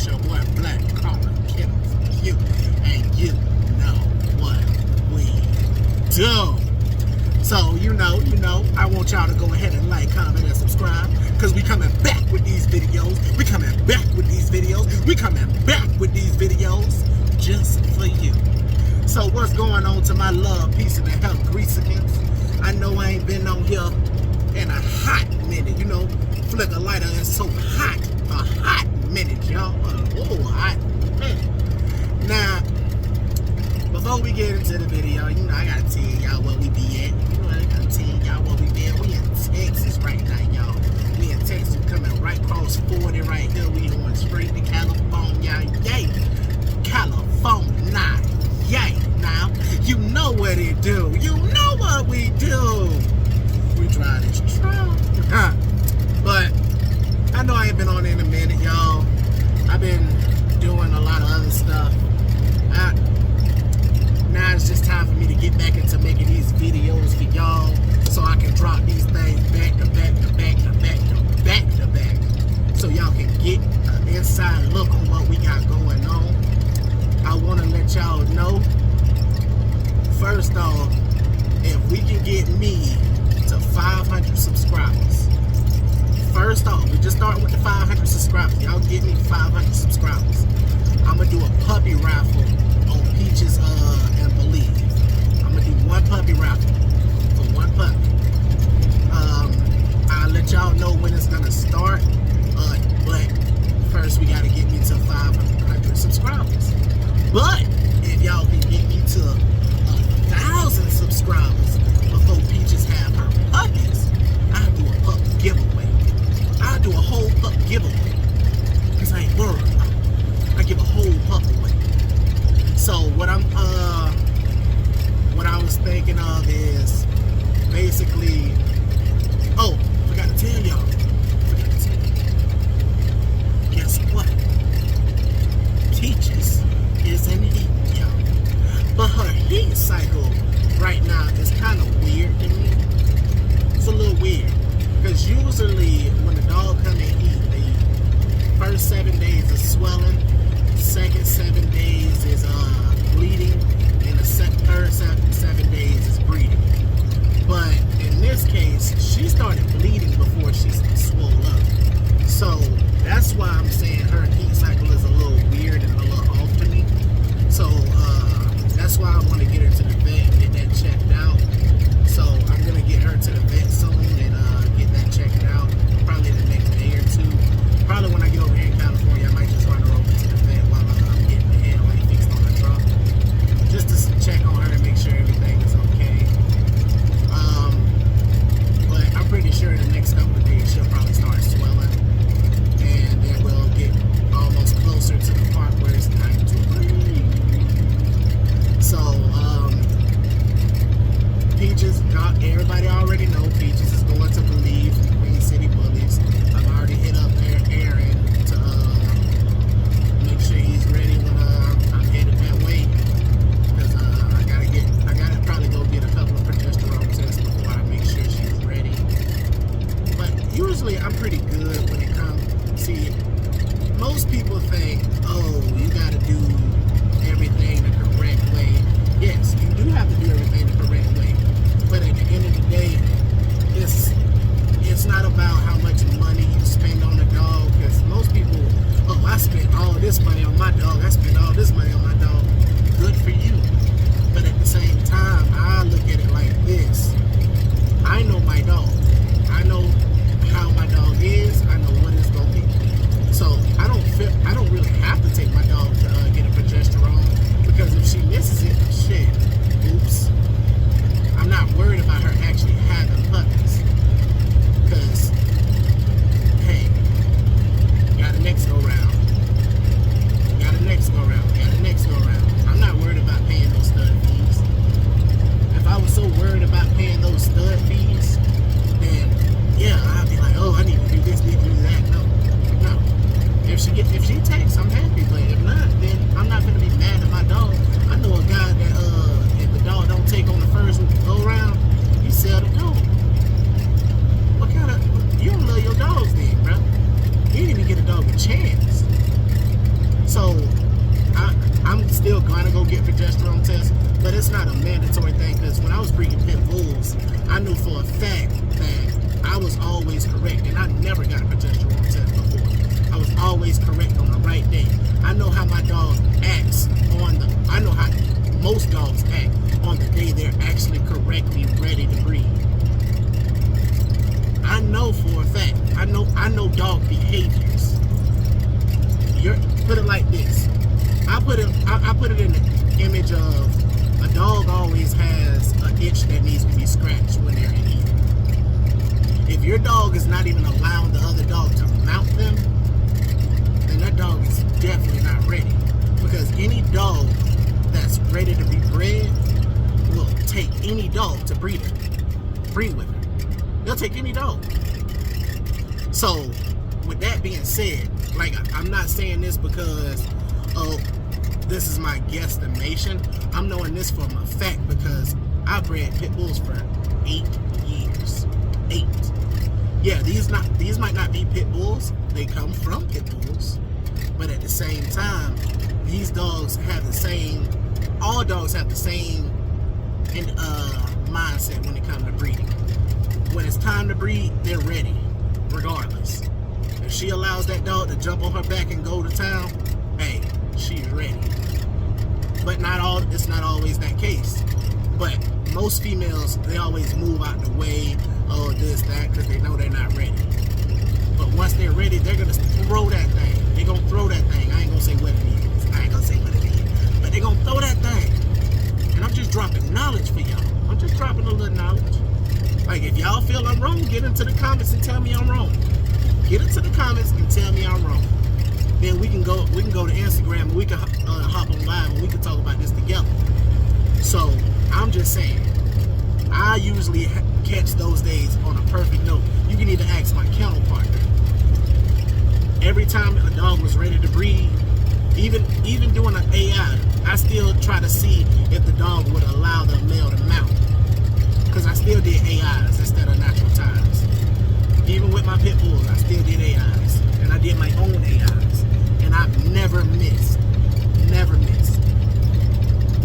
It's your boy Black Collar Killer for you, and you know what we do. So you know, I want y'all to go ahead and like, comment, and subscribe, because we coming back with these videos. We coming back with these videos. We coming back with these videos just for you. So what's going on to my love, peace, and health Greasikins? I know I ain't been on here in a hot minute. You know, Flicker Lighter is so hot. A hot minute, y'all. Hot minute. Now, before we get into the video, you know, I gotta tell y'all where we be at. You know, I gotta tell y'all where we be at. We in Texas right now, y'all. We in Texas, coming right across 40 right here. We going straight to California. Yay! California. Yay! Now, you know what it do. You know what we do. We drive this truck. But I know I ain't been on in a minute, y'all. I've been doing a lot of other stuff. Now it's just time for me to get back into making these videos for y'all, so I can drop these things back to back to back to back to back to back, so y'all can get an inside look on what we got going on. I want to let y'all know, first off, if we can get me to 500 subscribers. First off, we just starting with the 500 subscribers. Y'all get me 500 subscribers. I'm going to do a puppy raffle on Peaches and Believe. I'm going to do one puppy raffle for one puppy. I'll let y'all know when it's going to start. But first, we got to get me to 500 subscribers. But if y'all can get me to 1,000 subscribers before Peaches have her puppies, I'll do a pup giveaway. I'll do a whole pup giveaway. Because I ain't worried. I give a whole pup away. So what I was thinking of is basically, forgot to tell y'all. Guess what? Peaches is in heat, y'all. But her heat cycle right now is kind of weird to me. It's a little weird. Because usually when the dog come in heat, the first 7 days is swelling, second 7 days is bleeding, and the third 7 days is breeding. But in this case, she started bleeding before she swole up. So that's why I'm saying her heat cycle is a little weird and a little off to me. So that's why I want to get her to the vet and get that checked out. So I'm going to get her to the vet soon and get that checked out probably the next day or two. Probably when I get over here in California, I might just run her over to the vet while I'm getting the head light fixed on the truck, just to check on her and make sure everything is okay. But I'm pretty sure in the next couple of days she'll probably start swelling, and then we'll get almost closer to the part where it's time to breathe. So Peaches, everybody already know Peaches is going to Believe from Queen City Bullies. I've already hit up Aaron to make sure he's ready when I'm headed that way. Because I gotta probably go get a couple of progesterone tests before I make sure she's ready. But usually I'm pretty good when it comes. See, most people think, oh, you gotta do everything the correct way. Yes, you do have to do everything the correct way. But at the end of the day, mandatory thing, because when I was breeding pit bulls, I knew for a fact that I was always correct, and I never got a progesterone test before. I was always correct on the right day. I know how my dog acts I know how most dogs act on the day they're actually correctly ready to breed. I know for a fact. I know dog behaviors. Put it like this. I put it in the image of a dog always has an itch that needs to be scratched when they're in heat. If your dog is not even allowing the other dog to mount them, then that dog is definitely not ready. Because any dog that's ready to be bred will take any dog to breed with her. They'll take any dog. So, with that being said, like, I'm not saying this because, oh, this is my guesstimation. I'm knowing this for a fact because I bred pit bulls for 8 years. 8. Yeah, these might not be pit bulls. They come from pit bulls. But at the same time, these dogs have the same, all dogs have the same mindset when it comes to breeding. When it's time to breed, they're ready, regardless. If she allows that dog to jump on her back and go to town, hey, she's ready. But it's not always that case. But most females, they always move out the way, oh, this, that, because they know they're not ready. But once they're ready, they're going to throw that thing. They're going to throw that thing. I ain't going to say what it is. But they're going to throw that thing. And I'm just dropping knowledge for y'all. I'm just dropping a little knowledge. Like, if y'all feel I'm wrong, get into the comments and tell me I'm wrong. Get into the comments and tell me I'm wrong. Then we can go to Instagram and we can hop on live and we can talk about this together. So, I'm just saying, I usually catch those days on a perfect note. You can even ask my kennel partner. Every time a dog was ready to breed, even doing an AI, I still try to see if the dog would allow the male to mount. Because I still did AIs instead of natural times. Even with my pit bulls, I still did AIs. And I did my own AIs. And I've never missed. Never missed.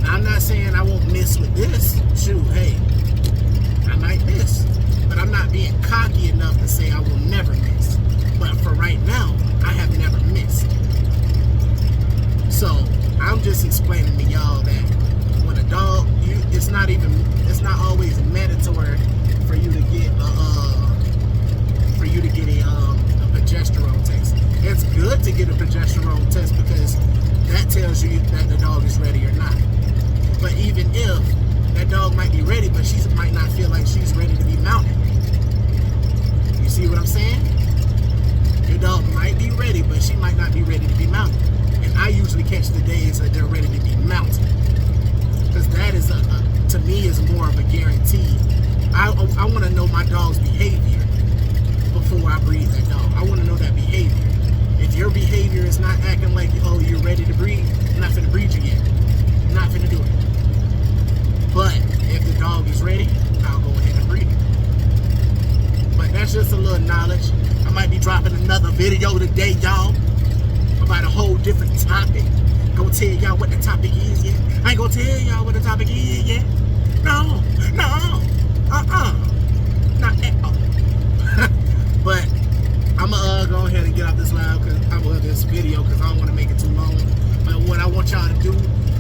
Now, I'm not saying I won't miss with this. Shoot, hey, I might miss. But I'm not being cocky enough to say I will never miss. But for right now, I have never missed. So, I'm just explaining to y'all that when a dog, it's not always mandatory for you to get a progesterone test. It's good to get a progesterone test because that tells you that the dog is ready or not. But even if that dog might be ready, but she might not feel like she's ready to be mounted. You see what I'm saying? Your dog might be ready, but she might not be ready to be mounted. And I usually catch the days that they're ready to be mounted. Because that is, to me, is more of a guarantee. I want to know my dog's behavior before I breed that dog. I want to know that behavior. If your behavior is not acting like, oh, you're ready to breed, I'm not finna breed you yet. I'm not finna do it. But if the dog is ready, I'll go ahead and breed it. But that's just a little knowledge. I might be dropping another video today, y'all, about a whole different topic. Gonna tell y'all what the topic is yet. I ain't gonna tell y'all what the topic is yet. No. Not at all. But I'm gonna go ahead and get off this live this video because I don't want to make it too long. But what I want y'all to do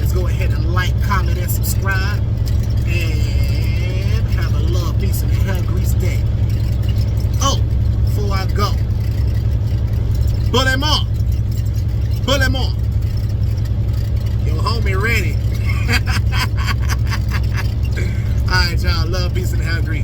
is go ahead and like, comment, and subscribe. And have a love, peace, and a hair grease day. Oh, before I go, pull him on. Your homie ready. Alright, y'all. Love, peace, and hair grease.